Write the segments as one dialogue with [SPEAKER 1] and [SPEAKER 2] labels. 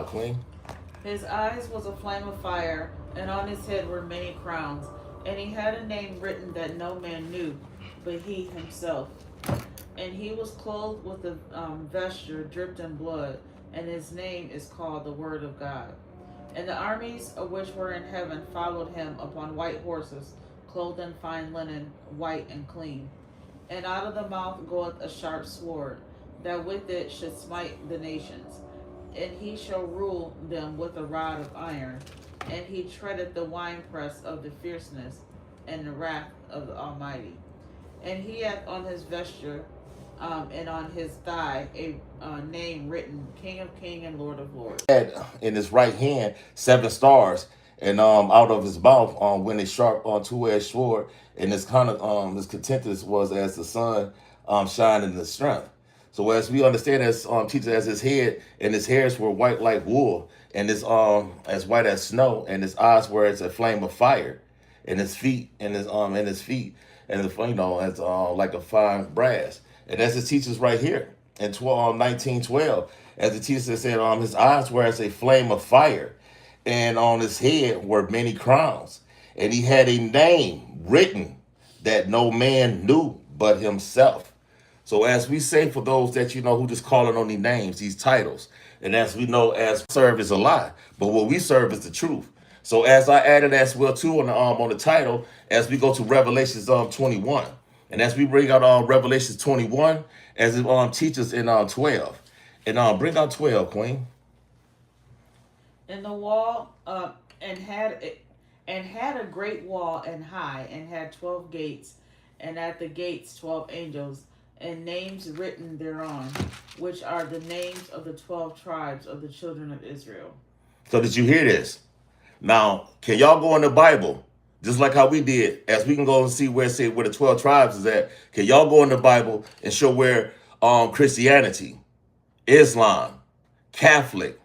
[SPEAKER 1] out, Queen.
[SPEAKER 2] His eyes was a flame of fire, and on his head were many crowns. And he had a name written that no man knew, but he himself. And he was clothed with a vesture dripped in blood, and his name is called the Word of God. And the armies which were in heaven followed him upon white horses, clothed in fine linen, white and clean. And out of the mouth goeth a sharp sword, that with it should smite the nations. And he shall rule them with a rod of iron, and he treadeth the winepress of the fierceness and the wrath of the Almighty. And he hath on his vesture and on his thigh a name written, King of Kings and Lord of Lords.
[SPEAKER 1] Had in his right hand 7 stars, and out of his mouth went a sharp two-edged sword, and his kind of his contentness was as the sun shining in the strength. So as we understand, as teaches, as his head and his hairs were white like wool, and his as white as snow, and his eyes were as a flame of fire, and his feet and his feet and the as like a fine brass. And as it teaches right here in 19:12, as the teacher said, his eyes were as a flame of fire, and on his head were many crowns, and he had a name written that no man knew but himself. So as we say, for those that who just calling on these names, these titles, and as we know, as serve is a lie, but what we serve is the truth. So as I added as well too on the title, as we go to Revelations 21, and as we bring out Revelations 21, as it teaches in 12, and bring out 12, Queen.
[SPEAKER 2] And the wall and had a great wall and high, and had 12 gates, and at the gates 12 angels, and names written thereon, which are the names of the 12 tribes of the children of Israel.
[SPEAKER 1] So did you hear this? Now, can y'all go in the Bible, just like how we did, as we can go and see where the 12 tribes is at? Can y'all go in the Bible and show where Christianity, Islam, Catholic,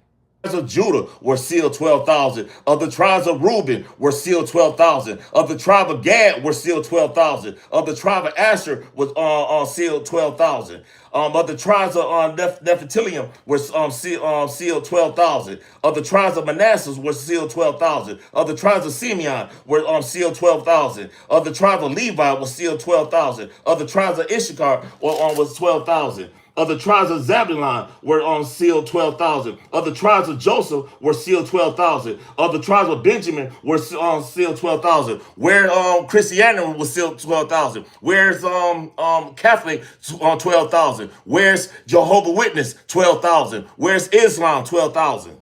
[SPEAKER 1] of Judah were sealed 12,000. Of the tribes of Reuben were sealed 12,000. Of the tribe of Gad were sealed 12,000. Of the tribe of Asher was sealed 12,000. Of the tribes of Nephtali were sealed 12,000. Of the tribes of Manasseh were sealed 12,000. Of the tribes of Simeon were sealed 12,000. Of the tribe of Levi was sealed 12,000. Of the tribes of Issachar was 12,000. Of the tribes of Zabulon were sealed 12,000. Of the tribes of Joseph were sealed 12,000. Of the tribes of Benjamin were sealed 12,000. Where Christianity was sealed 12,000. Where's Catholic 12,000. Where's Jehovah's Witness 12,000. Where's Islam 12,000.